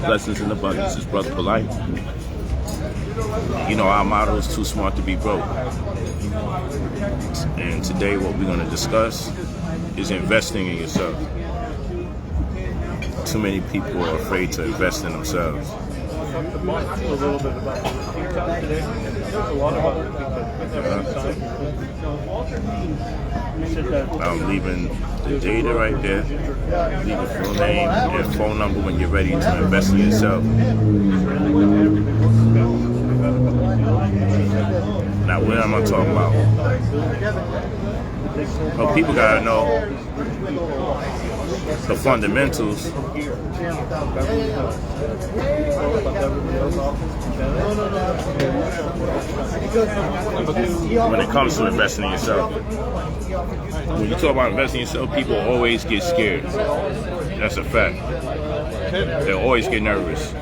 Blessings in abundance. It's Brother Polight. You know, our motto is too smart to be broke. And today what we're going to discuss is investing in yourself. Too many people are afraid to invest in themselves. I'm leaving the data right there. Leave your full name and phone number when you're ready to invest in yourself. Now, what am I talking about? Well, people gotta know the fundamentals. When it comes to investing in yourself. When you talk about investing in yourself, people always get scared. That's a fact. They always get nervous.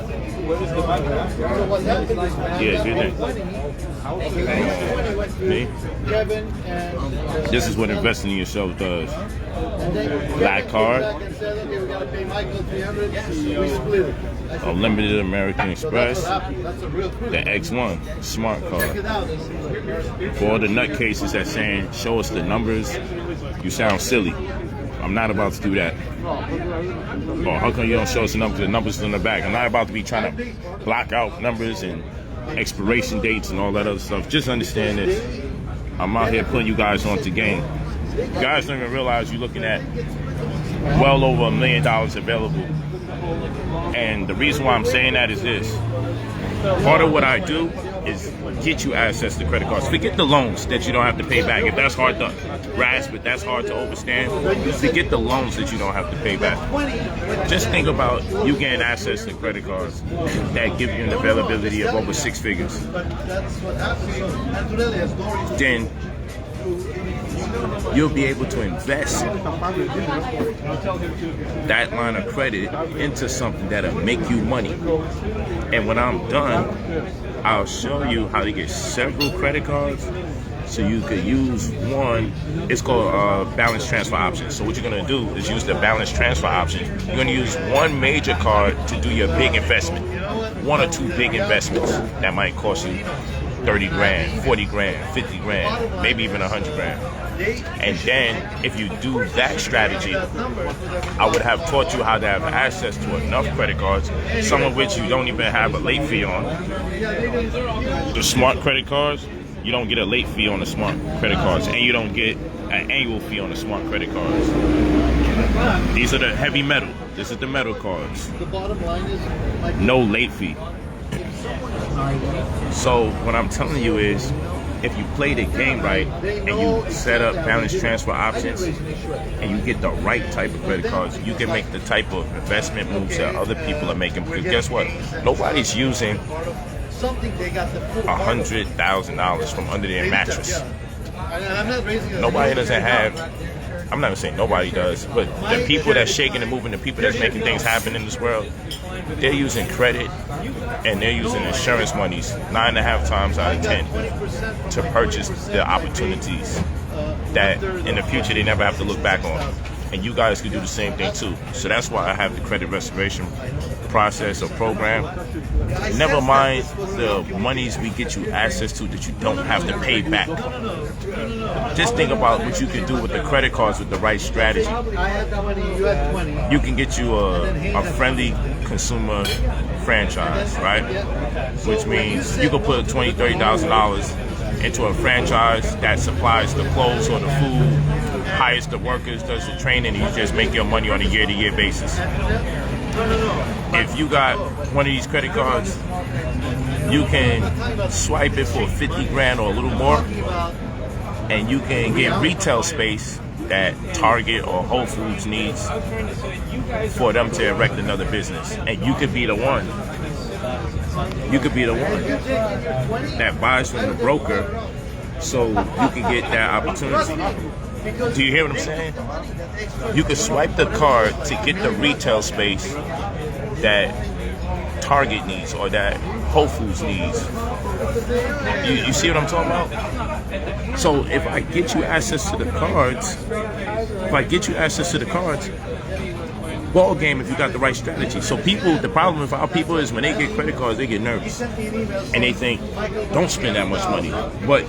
Yeah, didn't me? This is what investing in yourself does. Black card, Unlimited American Express, the X1 smart card. For all the nutcases that saying, show us the numbers, you sound silly. I'm not about to do that. Or how come you don't show us the numbers? The numbers in the back. I'm not about to be trying to block out numbers and expiration dates and all that other stuff. Just understand this. I'm out here putting you guys on to game. You guys don't even realize you're looking at well over $1 million available. And the reason why I'm saying that is this. Part of what I do is get you access to credit cards. Forget the loans that you don't have to pay back. If that's hard to grasp, if that's hard to understand, forget the loans that you don't have to pay back. Just think about you getting access to credit cards that give you an availability of over 6 figures. Then you'll be able to invest that line of credit into something that'll make you money. And when I'm done, I'll show you how to get several credit cards so you could use one. It's called balance transfer option. So what you're going to do is use the balance transfer option. You're going to use one major card to do your big investment. 1 or 2 big investments that might cost you 30 grand, 40 grand, 50 grand, maybe even 100 grand. And then if you do that strategy, I would have taught you how to have access to enough credit cards, some of which you don't even have a late fee on. The smart credit cards, you don't get a late fee on the smart credit cards, and you don't get an annual fee on the smart credit cards. These are the heavy metal. This is the metal cards. No late fee. So what I'm telling you is, if you play the game right and you set up balance transfer options and you get the right type of credit cards, you can make the type of investment moves that other people are making. Because guess what? Nobody's using $100,000 from under their mattress. Nobody doesn't have. I'm not gonna say nobody does, but the people that's shaking and moving, the people that's making things happen in this world, they're using credit and they're using insurance monies 9.5 times out of 10 to purchase the opportunities that in the future they never have to look back on. And you guys can do the same thing too. So that's why I have the credit restoration process or program. Never mind the monies we get you access to that you don't have to pay back. Just think about what you can do with the credit cards with the right strategy. You can get you a friendly consumer franchise, right? Which means you can put $20,000, $30,000 into a franchise that supplies the clothes or the food, hires the workers, does the training, and you just make your money on a year-to-year basis. If you got one of these credit cards, you can swipe it for 50 grand or a little more, and you can get retail space that Target or Whole Foods needs for them to erect another business. And you could be the one. You could be the one that buys from the broker so you can get that opportunity. Do you hear what I'm saying? You could swipe the card to get the retail space that Target needs or that Whole Foods needs. You see what I'm talking about? So if I get you access to the cards, ball game if you got the right strategy. So the problem with our people is when they get credit cards, they get nervous. And they think, don't spend that much money. But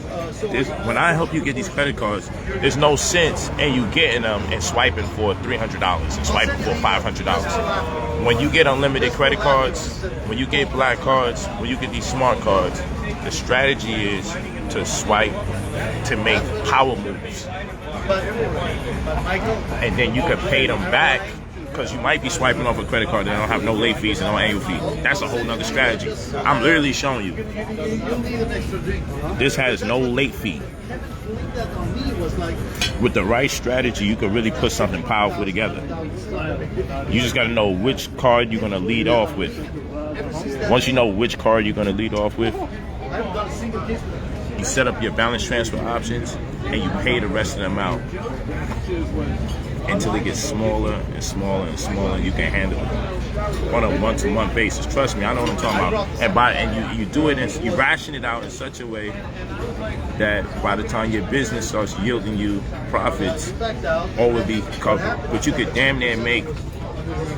when I help you get these credit cards, there's no sense in you getting them and swiping for $300 and swiping for $500. When you get unlimited credit cards, when you get black cards, when you get these smart cards, the strategy is to swipe to make power moves. And then you can pay them back, because you might be swiping off a credit card that don't have no late fees and no annual fee. That's a whole nother strategy. I'm literally showing you. This has no late fee. With the right strategy, you can really put something powerful together. You just got to know which card you're going to lead off with. Once you know which card you're going to lead off with, you set up your balance transfer options and you pay the rest of them out until it gets smaller and smaller and smaller, and you can handle it on a month-to-month basis. Trust me, I know what I'm talking about. And you do it, and you ration it out in such a way that by the time your business starts yielding you profits, all will be covered. But you could damn near make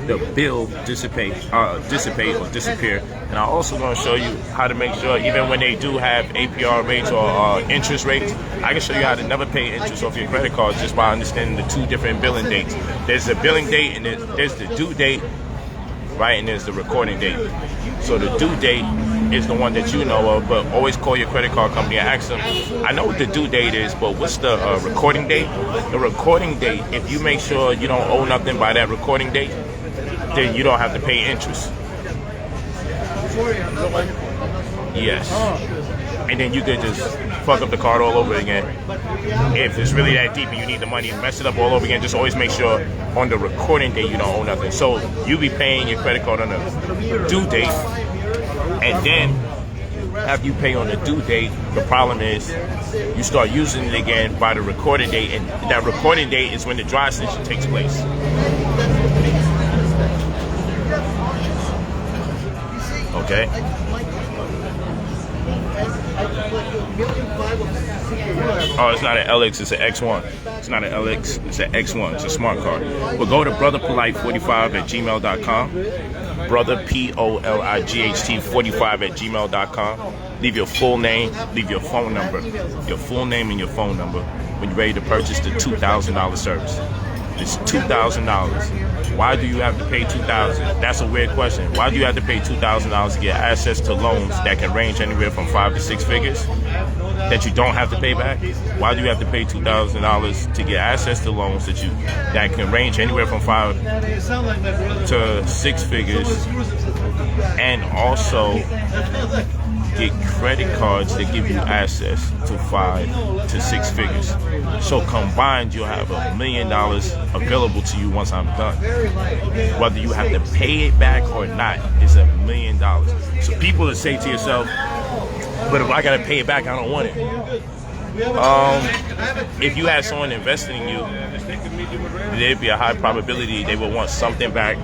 the bill dissipate or disappear. And I'm also going to show you how to make sure, even when they do have APR rates or interest rates, I can show you how to never pay interest off your credit cards just by understanding the two different billing dates. There's the billing date and there's the due date, right? And there's the recording date. So the due date is the one that you know of, but always call your credit card company and ask them, I know what the due date is, but what's the recording date? The recording date, if you make sure you don't owe nothing by that recording date, then you don't have to pay interest. Yes. And then you could just fuck up the card all over again. If it's really that deep and you need the money, mess it up all over again. Just always make sure on the recording date you don't owe nothing. So you be paying your credit card on the due date, and then after you pay on the due date, the problem is you start using it again by the recording date, and that recording date is when the dry extension takes place. Okay. Oh, it's not an LX, it's an X1. It's not an LX, it's an X1. It's a smart card. But go to brotherpolight45@gmail.com. brotherpolight45@gmail.com. Leave your full name, leave your phone number. Your full name and your phone number when you're ready to purchase the $2,000 service. It's $2,000. Why do you have to pay $2,000? That's a weird question. Why do you have to pay $2,000 to get access to loans that can range anywhere from 5 to 6 figures that you don't have to pay back? Why do you have to pay $2,000 to get access to loans that can range anywhere from 5 to 6 figures, and also get credit cards that give you access to 5 to 6 figures? So combined, you'll have $1 million available to you once I'm done. Whether you have to pay it back or not, it's $1 million. So people that say to yourself, but if I gotta pay it back, I don't want it. If you had someone investing in you, there'd be a high probability they would want something back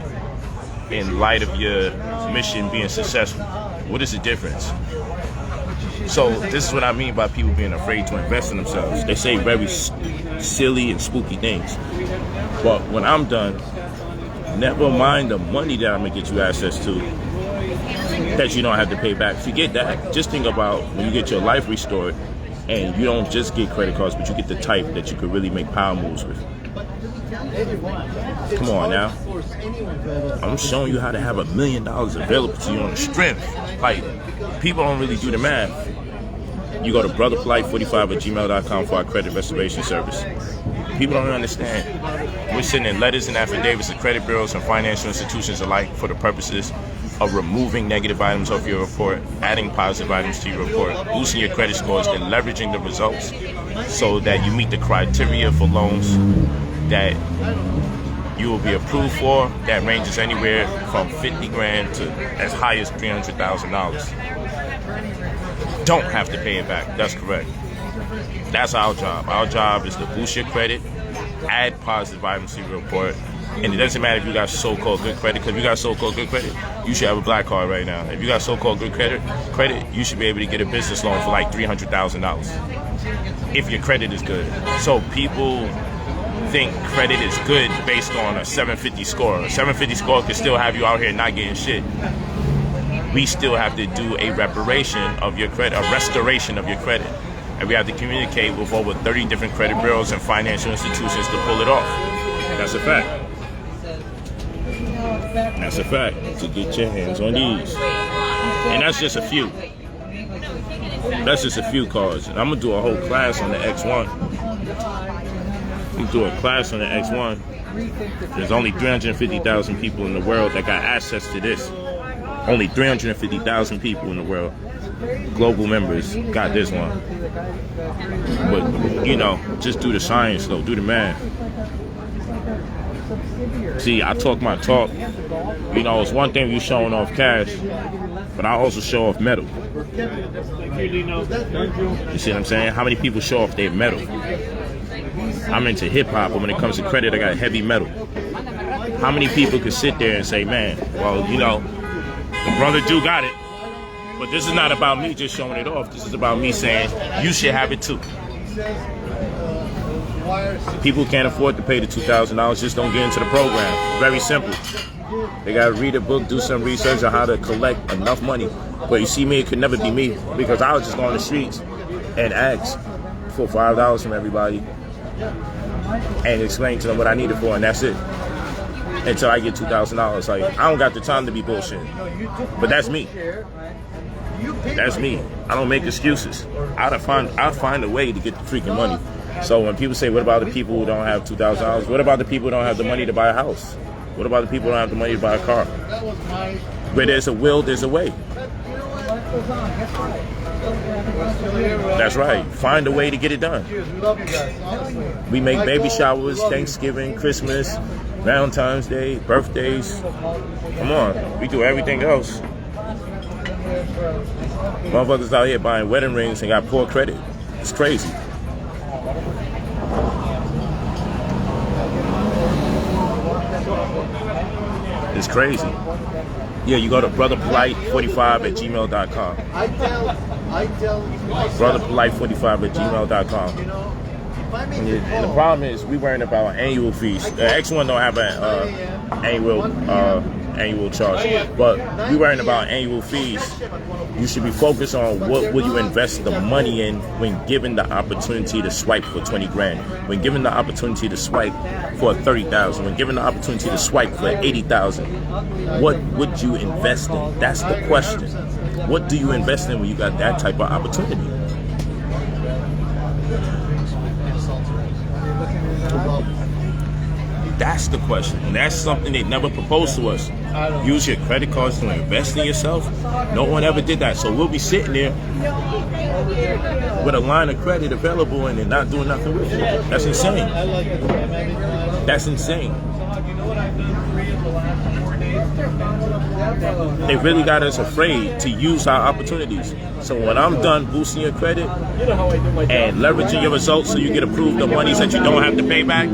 in light of your mission being successful. What is the difference? So this is what I mean by people being afraid to invest in themselves. They say very silly and spooky things. But when I'm done, never mind the money that I'm going to get you access to that you don't have to pay back. Forget that. Just think about when you get your life restored and you don't just get credit cards, but you get the type that you could really make power moves with. Come on now. I'm showing you how to have $1 million available to you on the strength. Like, people don't really do the math. You go to brotherpolight45@gmail.com for our credit restoration service. People don't understand. We're sending letters and affidavits to credit bureaus and financial institutions alike for the purposes of removing negative items off your report, adding positive items to your report, boosting your credit scores, and leveraging the results so that you meet the criteria for loans that you will be approved for, that ranges anywhere from 50 grand to as high as $300,000. Don't have to pay it back. That's correct. That's our job. Our job is to boost your credit, add positive items to your report, and it doesn't matter if you got so-called good credit, because if you got so-called good credit, you should have a black card right now. If you got so-called good credit, you should be able to get a business loan for like $300,000 if your credit is good. So people think credit is good based on a 750 score. A 750 score could still have you out here not getting shit. We still have to do a reparation of your credit, a restoration of your credit. And we have to communicate with over 30 different credit bureaus and financial institutions to pull it off. That's a fact. That's a fact. To get your hands on these. And that's just a few. That's just a few cards. And I'm going to do a whole class on the X1. I'm going to do a class on the X1. There's only 350,000 people in the world that got access to this. Only 350,000 people in the world, global members, got this one. But, you know, just do the science, though. Do the math. See, I talk my talk. You know, it's one thing you showing off cash, but I also show off metal. You see what I'm saying? How many people show off their metal? I'm into hip-hop, but when it comes to credit, I got heavy metal. How many people could sit there and say, man, well, you know, the brother do got it, but this is not about me just showing it off. This is about me saying you should have it too. People who can't afford to pay the $2,000 just don't get into the program. Very simple. They gotta read a book, do some research on how to collect enough money. But you see me, it could never be me, because I would just go on the streets and ask for $5 from everybody and explain to them what I need it for, and that's it. Until I get $2,000. Like, I don't got the time to be bullshit. But that's me. That's me. I don't make excuses. I'll find a way to get the freaking money. So when people say, what about the people who don't have $2,000? What about the people who don't have the money to buy a house? What about the people who don't have the money to buy a car? Where there's a will, there's a way. That's right. Find a way to get it done. We make baby showers, Thanksgiving, Christmas, Valentine's Day, birthdays. Come on. We do everything else. Motherfuckers out here buying wedding rings and got poor credit. It's crazy. It's crazy. Yeah, you go to brotherpolight45@gmail.com. brotherpolight45@gmail.com. And the problem is we worrying about annual fees. The X1 don't have an annual charge, but we worrying about annual fees. You should be focused on what will you invest the money in when given the opportunity to swipe for 20 grand, when given the opportunity to swipe for 30,000, when given the opportunity to swipe for 80,000. What would you invest in? That's the question. What do you invest in when you got that type of opportunity? That's the question. And that's something they never proposed to us. Use your credit cards to invest in yourself. No one ever did that. So we'll be sitting there with a line of credit available and they're not doing nothing with it. That's insane. That's insane. They really got us afraid to use our opportunities. So when I'm done boosting your credit and leveraging your results so you get approved the monies that you don't have to pay back,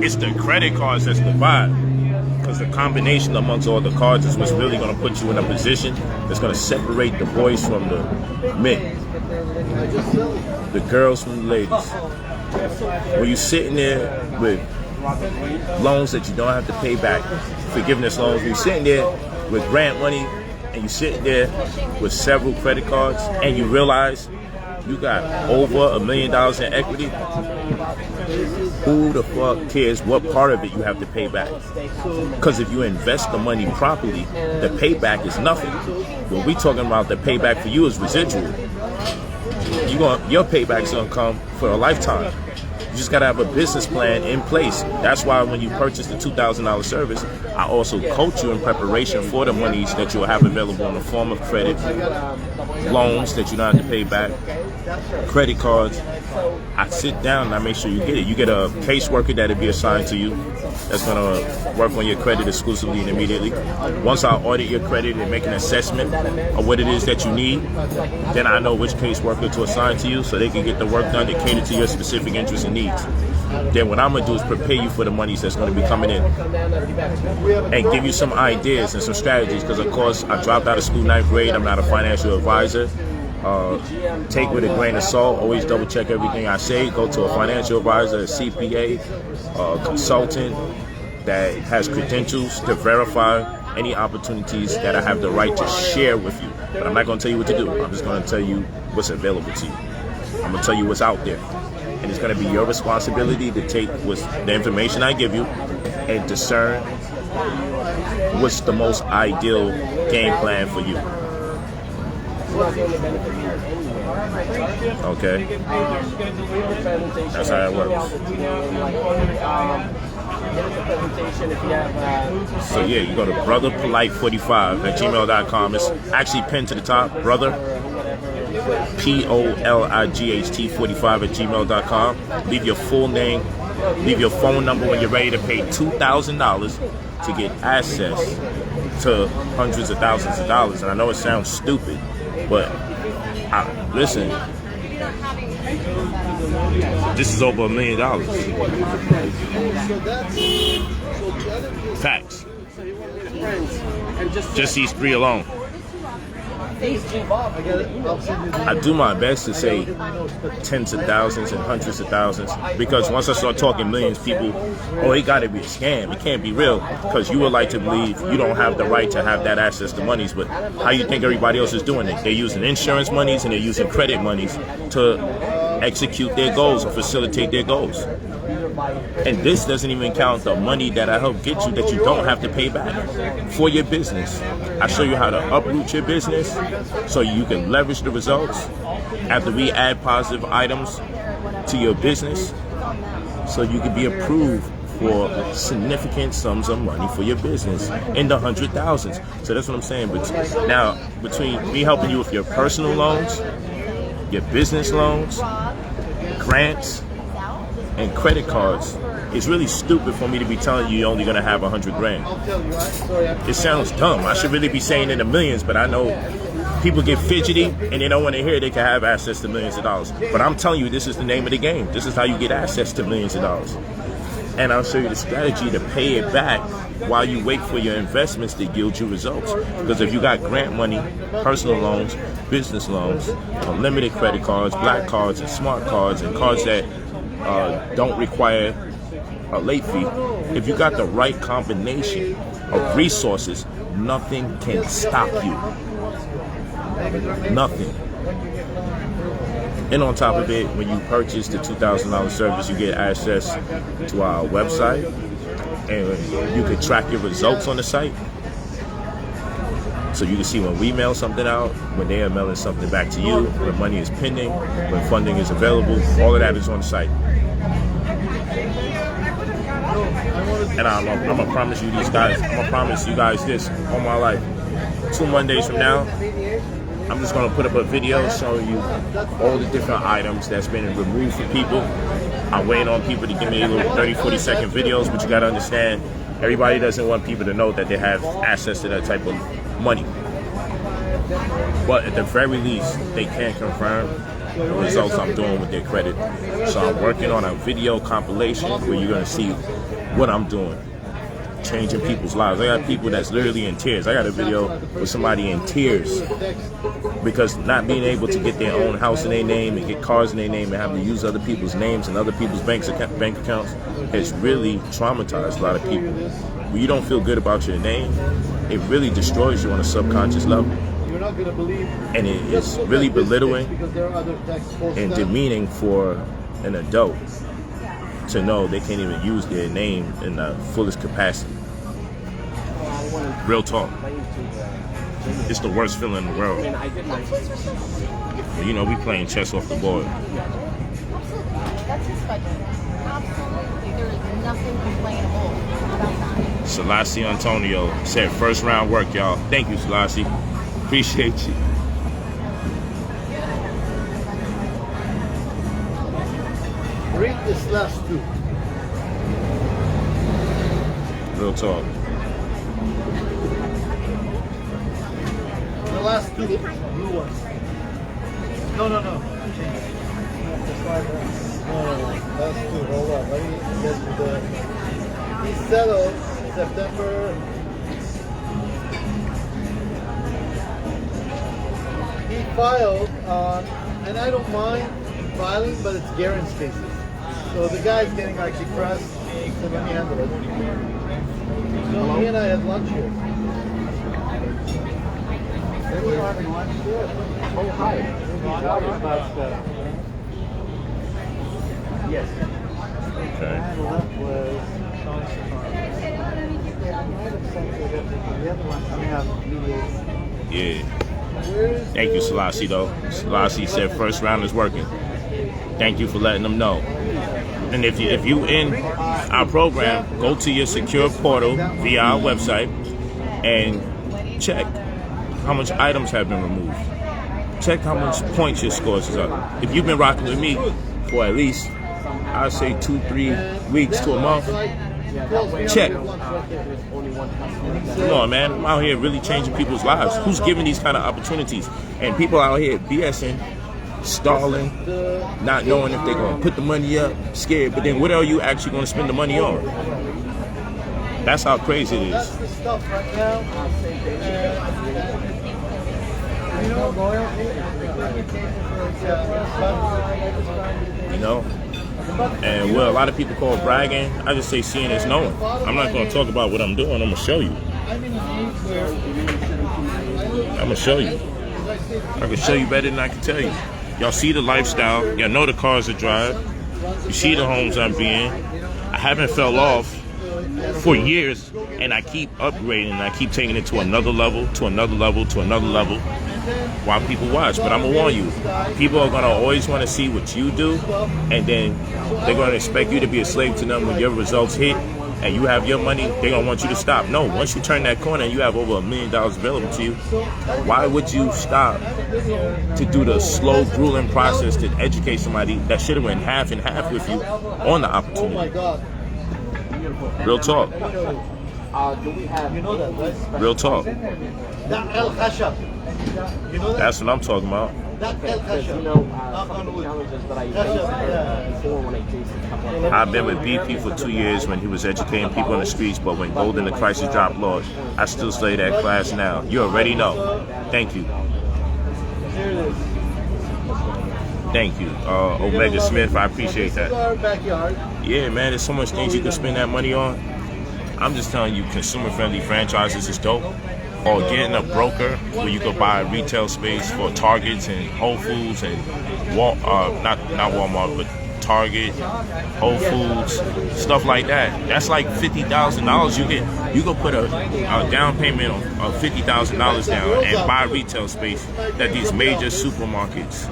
it's the credit cards that's the vibe. Because the combination amongst all the cards is what's really going to put you in a position that's going to separate the boys from the men, the girls from the ladies. When you're sitting there with loans that you don't have to pay back, forgiveness loans, when you're sitting there with grant money and you're sitting there with several credit cards and you realize you got over $1 million in equity, who the fuck cares what part of it you have to pay back? Because if you invest the money properly, the payback is nothing. What we talking about, the payback for you is residual. Your payback's gonna come for a lifetime. You just gotta have a business plan in place. That's why when you purchase the $2,000 service, I also coach you in preparation for the monies that you'll have available in the form of credit, loans that you don't have to pay back, credit cards. I sit down and I make sure you get it. You get a caseworker that'll be assigned to you that's gonna work on your credit exclusively and immediately. Once I audit your credit and make an assessment of what it is that you need, then I know which caseworker to assign to you so they can get the work done to cater to your specific interests and needs. Then what I'm gonna do is prepare you for the monies that's gonna be coming in and give you some ideas and some strategies, because of course I dropped out of school 9th grade. I'm not a financial advisor. take with a grain of salt. Always double check everything I say. Go to a financial advisor, a CPA, consultant that has credentials to verify any opportunities that I have the right to share with you. But I'm not going to tell you what to do. I'm just going to tell you what's available to you. I'm going to tell you what's out there. And it's going to be your responsibility to take the information I give you and discern what's the most ideal game plan for you. Okay? That's how it works. So yeah, you go to brotherpolight45@gmail.com. It's actually pinned to the top, brother, POLIGHT45@gmail.com. Leave your full name, leave your phone number when you're ready to pay $2,000 to get access to hundreds of thousands of dollars. And I know it sounds stupid, but listen, this is over $1 million. Facts. Just these three alone. I do my best to say tens of thousands and hundreds of thousands, because once I start talking millions, people, oh, it got to be a scam. It can't be real, because you would like to believe you don't have the right to have that access to monies. But how you think everybody else is doing it? They're using insurance monies and they're using credit monies to execute their goals or facilitate their goals. And this doesn't even count the money that I help get you that you don't have to pay back for your business. I show you how to uproot your business so you can leverage the results after we add positive items to your business, so you can be approved for significant sums of money for your business in the hundred thousands. So that's what I'm saying. But now, between me helping you with your personal loans, your business loans, grants, and credit cards, it's really stupid for me to be telling you you're only going to have 100 grand. It sounds dumb. I should really be saying in the millions, but I know people get fidgety and they don't want to hear they can have access to millions of dollars. But I'm telling you, this is the name of the game. This is how you get access to millions of dollars. And I'll show you the strategy to pay it back while you wait for your investments to yield you results. Because if you got grant money, personal loans, business loans, unlimited credit cards, black cards, and smart cards, and cards that don't require a late fee, if you got the right combination of resources, nothing can stop you. Nothing. And on top of it, when you purchase the $2,000 service, you get access to our website, and you can track your results on the site. So you can see when we mail something out, when they are mailing something back to you, when money is pending, when funding is available. All of that is on the site. And I'm gonna promise you these guys, I'm gonna promise you guys this all my life. 2 Mondays from now, I'm just gonna put up a video showing you all the different items that's been removed from people. I'm waiting on people to give me little 30, 40-second videos, but you gotta understand, everybody doesn't want people to know that they have access to that type of money. But at the very least, they can confirm the results I'm doing with their credit. So I'm working on a video compilation where you're gonna see what I'm doing, changing people's lives. I got people that's literally in tears. I got a video with somebody in tears because not being able to get their own house in their name and get cars in their name and having to use other people's names and other people's bank accounts has really traumatized a lot of people. When you don't feel good about your name, it really destroys you on a subconscious level. And it is really belittling and demeaning for an adult to know they can't even use their name in the fullest capacity. Real talk. It's the worst feeling in the world. You know, we playing chess off the board. That's his budget. Absolutely. There is nothing complainable about that. Selassie Antonio said first round work, y'all. Thank you, Selassie. Appreciate you. Read this last two. Real talk. The last two blue ones. No. Last two. Hold on. Let me get to the. He settled September. He filed on, and I don't mind filing, but it's Garen's cases. So the guy's getting like depressed, so let me handle it. So he and I had lunch here. They were having lunch here. Oh, hi. Yes. Okay. And left was the other one coming up. Yeah. Thank you, Selassie, though. Selassie said first round is working. Thank you for letting them know. And if you in our program, go to your secure portal via our website and check how much items have been removed. Check how much points your scores is up. If you've been rocking with me for at least, I'd say 2-3 weeks to a month, check. Come on, man. I'm out here really changing people's lives. Who's giving these kind of opportunities? And people out here BSing, stalling, not knowing if they're going to put the money up, scared. But then what are you actually going to spend the money on? That's how crazy it is. You know? And what a lot of people call bragging, I just say seeing is knowing. I'm not going to talk about what I'm doing. I'm going to show you. I'm going to show you. I can show you better than I can tell you. Y'all see the lifestyle. Y'all know the cars I drive. You see the homes I'm being. I haven't fell off for years, and I keep upgrading, and I keep taking it to another level, to another level, to another level, while people watch. But I'm going to warn you, people are going to always want to see what you do, and then they're going to expect you to be a slave to them when your results hit, and you have your money, they're going to want you to stop. No, once you turn that corner and you have over $1 million available to you, why would you stop to do the slow, grueling process to educate somebody that should have went half and half with you on the opportunity? Real talk. Real talk. That's what I'm talking about. I've been with BP for 2 years when he was educating people on the streets, but when gold in the crisis dropped Lord, I still study that class now. You already know. Thank you. Thank you, Omega Smith. I appreciate that. Yeah, man, there's so much things you can spend that money on. I'm just telling you, consumer-friendly franchises is dope. Or getting a broker where you could buy a retail space for Targets and Whole Foods and not Walmart, but Target, Whole Foods, stuff like that. That's like $50,000. You could put a down payment of $50,000 down and buy retail space that these major supermarkets,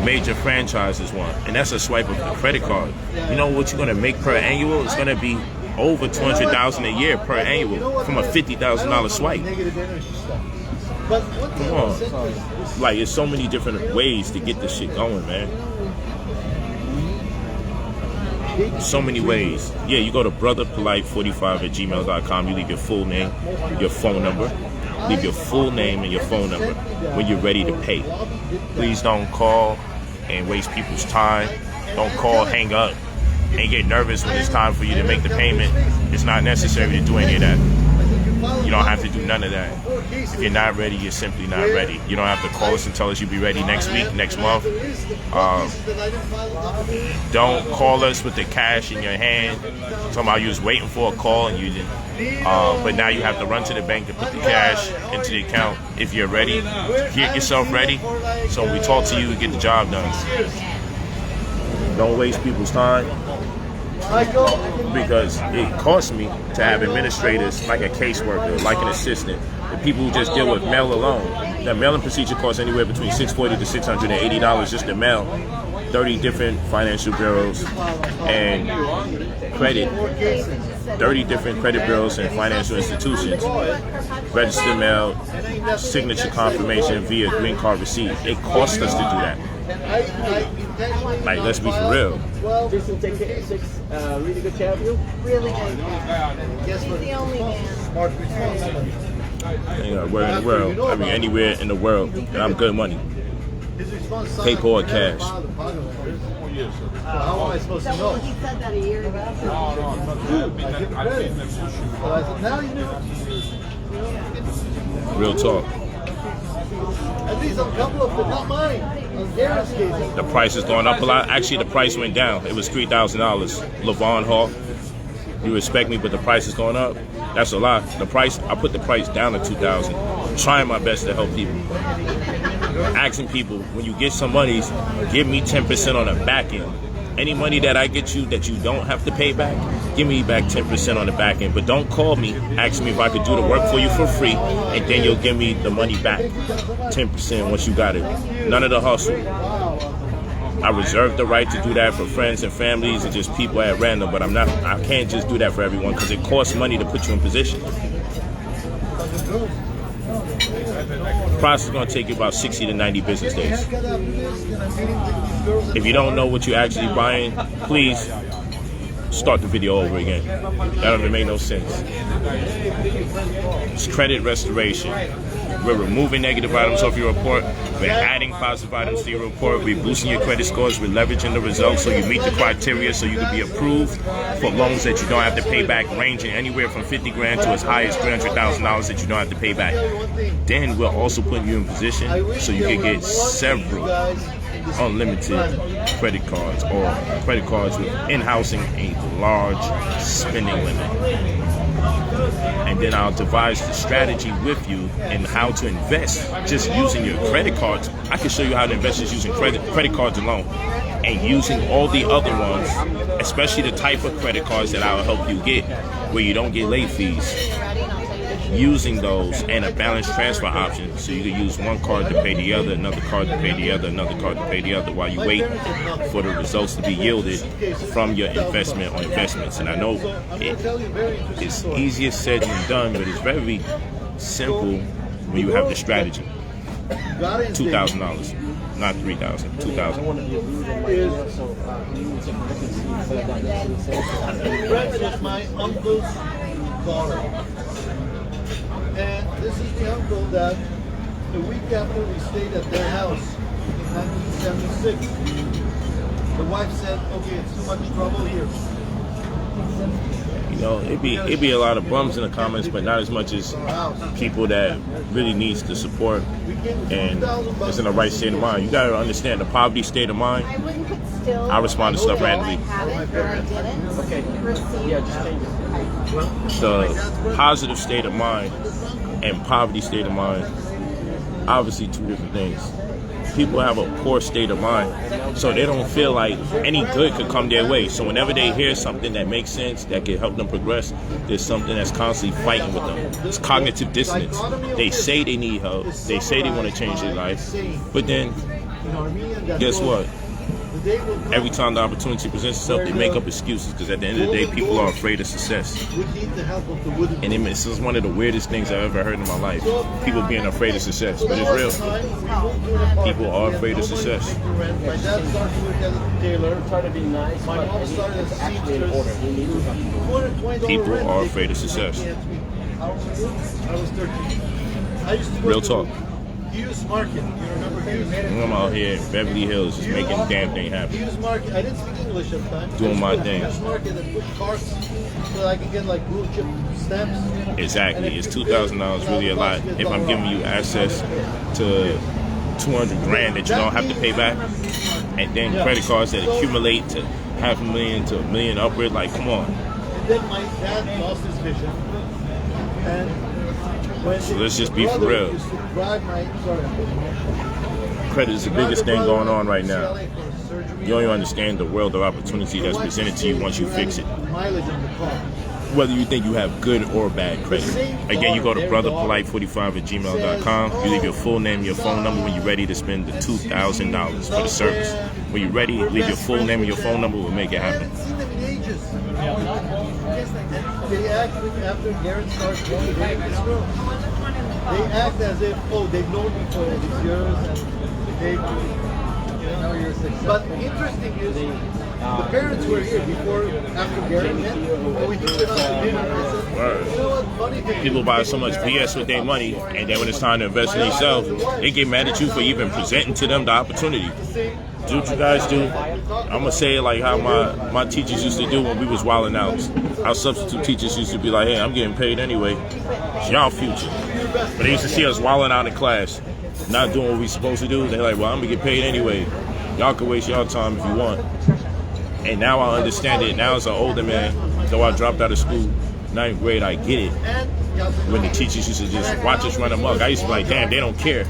major franchises want, and that's a swipe of the credit card. You know what you're gonna make per annual? It's gonna be over $200,000 a year per annual from a $50,000 swipe. Come on, like there's so many different ways to get this shit going, man. So many ways. Yeah, you go to brotherpolight45@gmail.com. You leave your full name, your phone number. Leave your full name and your phone number when you're ready to pay. Please don't call and waste people's time. Don't call, hang up, and get nervous when it's time for you to make the payment. It's not necessary to do any of that. You don't have to do none of that. If you're not ready, you're simply not ready. You don't have to call us and tell us you'll be ready next week, next month. Don't call us with the cash in your hand. Somehow you was waiting for a call and you didn't. But now you have to run to the bank to put the cash into the account. If you're ready, get yourself ready. So when we talk to you, we get the job done. Don't waste people's time. Because it costs me to have administrators like a caseworker, like an assistant, the people who just deal with mail alone. The mailing procedure costs anywhere between $640 to $680 just to mail 30 different financial bureaus and credit, 30 different credit bureaus and financial institutions. Registered mail, signature confirmation via green card receipt. It costs us to do that. Like, let's be for real. Jason, take care. Really good care of you. Really good. He's the only man. You know, where in the world? I mean, anywhere in the world, and I'm good money. Paper or cash. How am I supposed to know? He said that a year ago. Now you know. Real talk. At Somebody's on a couple of them, not mine. On Garen's cases. The price has gone up a lot. Actually, the price went down. It was $3,000. Levon Hall. You respect me, but the price is going up. That's a lot. The price, I put the price down to $2,000. Trying my best to help people. Asking people, when you get some monies, give me 10% on the back end. Any money that I get you that you don't have to pay back, give me back 10% on the back end. But don't call me, ask me if I could do the work for you for free, and then you'll give me the money back, 10% once you got it. None of the hustle. I reserve the right to do that for friends and families and just people at random, but I can't just do that for everyone because it costs money to put you in position. The process is going to take you about 60 to 90 business days. If you don't know what you're actually buying, please start the video over again. That doesn't make no sense. It's credit restoration. We're removing negative items off your report. We're adding positive items to your report. We're boosting your credit scores. We're leveraging the results so you meet the criteria so you can be approved for loans that you don't have to pay back, ranging anywhere from 50 grand to as high as $300,000 that you don't have to pay back. Then we're also putting you in position so you can get several unlimited credit cards or credit cards with in-housing a large spending limit. And then I'll devise the strategy with you in how to invest just using your credit cards. I can show you how to invest just using credit cards alone and using all the other ones, especially the type of credit cards that I'll help you get where you don't get late fees. Using those and a balance transfer option so you can use one card to pay the other, another card to pay the other, another card to pay the other while you wait for the results to be yielded from your investment or investments. And I know it's easier said than done, but it's very simple when you have the strategy. $2,000, not $3,000. $2,000. Is my uncle's daughter. And this is the uncle that the week after we stayed at their house in 1976, the wife said, okay, it's too much trouble here. You know, it'd be a lot of bums in the comments, but not as much as people that really needs the support and is in the right state of mind. You gotta understand the poverty state of mind. I respond to stuff randomly. The positive state of mind and poverty state of mind, obviously two different things. People have a poor state of mind, so they don't feel like any good could come their way. So whenever they hear something that makes sense, that can help them progress, there's something that's constantly fighting with them. It's cognitive dissonance. They say they need help. They say they want to change their life. But then, guess what? Every time the opportunity presents itself, they make up excuses because at the end of the day, people are afraid of success. And this is one of the weirdest things I've ever heard in my life. People being afraid of success, but it's real. People are afraid of success. My dad started to work as a tailor. My mom started as a seamstress. People are afraid of success. I was 13. I used to Real talk. Hughes Market. You remember Hughes? I'm out here in Beverly Hills just making the damn thing happen. Hughes Market. I didn't speak English at the time. Doing my thing. Hughes Market and put carts so that I can get like blue chip stamps. Exactly. It's $2,000 really a lot. If I'm giving you access to 200 grand that you don't have to pay back, and then credit cards that accumulate to $500,000 to $1 million upward, like come on. And then my dad lost his vision. And so let's just be for real. Credit is the biggest thing going on right now. You don't even understand the world of opportunity that's presented to you once you fix it. Whether you think you have good or bad credit. Again, you go to brotherpolight45@gmail.com. You leave your full name, your phone number when you're ready to spend the $2,000 for the service. When you're ready, leave your full name and your phone number. We'll make it happen. They act after Garrett starts going to this room. They act as if, oh, they've known me for all these years and they know you're successful. But interesting is the parents were here before, after Garrett met, and we took it out to dinner. I said, you know what, funny thing. People buy so much BS with their money, and then when it's time to invest in themselves, they get mad at you for even presenting to them the opportunity. Do what you guys do. I'm gonna say it like how my teachers used to do when we was wilding out. Our substitute teachers used to be like, hey, I'm getting paid anyway. It's y'all future. But they used to see us wilding out in class. not doing what we supposed to do, they're like, well, I'm gonna get paid anyway. Y'all can waste y'all time if you want. And now I understand it. Now as an older man, though I dropped out of school, 9th grade, I get it. When the teachers used to just watch us run amok, I used to be like, damn, they don't care.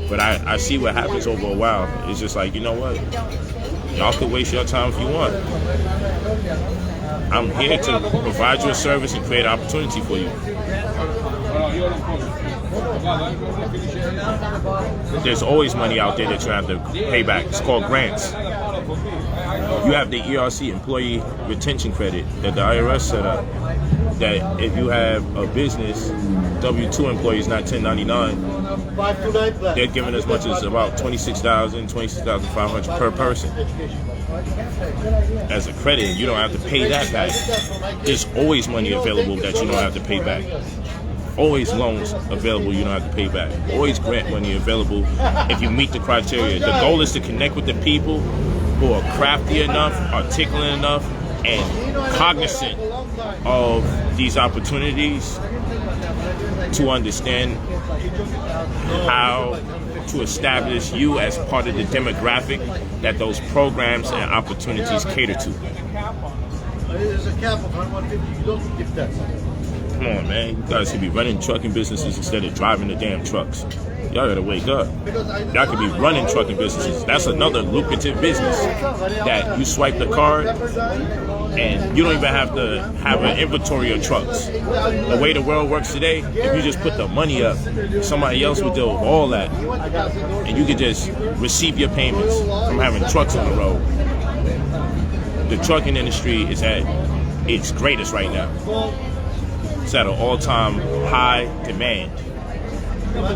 But I see what happens over a while. It's just like, you know what? Y'all could waste your time if you want. I'm here to provide you a service and create opportunity for you. There's always money out there that you have to pay back. It's called grants. You have the ERC, Employee Retention Credit, that the IRS set up. That if you have a business, W-2 employees, not 1099, they're giving as much as about $26,000, $26,500 per person. As a credit, you don't have to pay that back. There's always money available that you don't have to pay back. Always loans available you don't have to pay back. Always grant money available if you meet the criteria. The goal is to connect with the people who are crafty enough, articulate enough, and cognizant of these opportunities to understand how to establish you as part of the demographic that those programs and opportunities cater to. There's a cap of 150. You don't give that. Come on, man. You guys could be running trucking businesses instead of driving the damn trucks. Y'all gotta wake up. Y'all could be running trucking businesses. That's another lucrative business. That you swipe the card and you don't even have to have an inventory of trucks. The way the world works today, if you just put the money up, somebody else would deal with all that. And you could just receive your payments from having trucks on the road. The trucking industry is at its greatest right now. It's at an all-time high demand.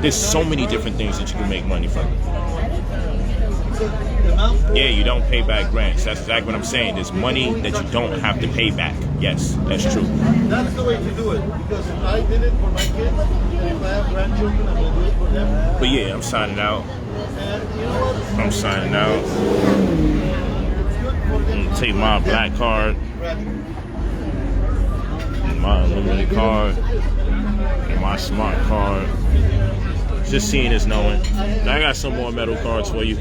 There's so many different things that you can make money from. Yeah, you don't pay back grants. That's exactly what I'm saying. There's money that you don't have to pay back. Yes, that's true. That's the way to do it. Because if I did it for my kids, and if I have grandchildren, I'm going to do it for them. But yeah, I'm signing out. And you know what? I'm signing out. I'm going to take my black card, my unlimited card, and my smart card. Just seeing is knowing. Now I got some more metal cards for you.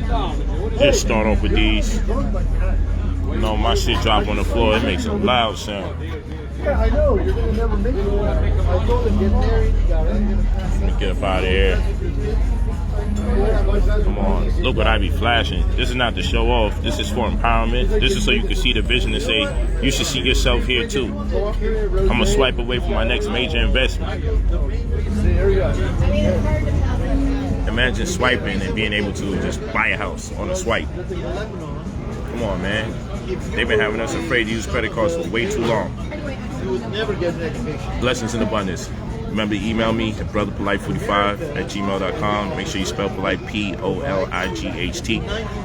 Just start off with these. You know, my shit drop on the floor, it makes a loud sound. Yeah, I know. You're going to never make it. I told him, get married. Let me get up out of here. Come on, look what I be flashing. This is not to show off. This is for empowerment. This is so you can see the vision and say, you should see yourself here too. I'm going to swipe away from my next major investment. Imagine swiping and being able to just buy a house on a swipe. Come on, man. They've been having us afraid to use credit cards for way too long. You would never get an education. Blessings in abundance. Remember to email me at brotherpolight45@gmail.com. Make sure you spell polite Polight.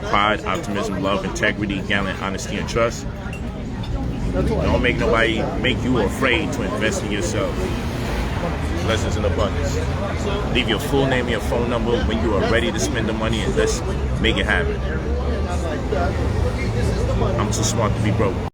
Pride, optimism, love, integrity, gallant, honesty, and trust. Don't make nobody make you afraid to invest in yourself. Blessings in abundance. Leave your full name and your phone number when you are ready to spend the money, and let's make it happen. I'm too smart to be broke.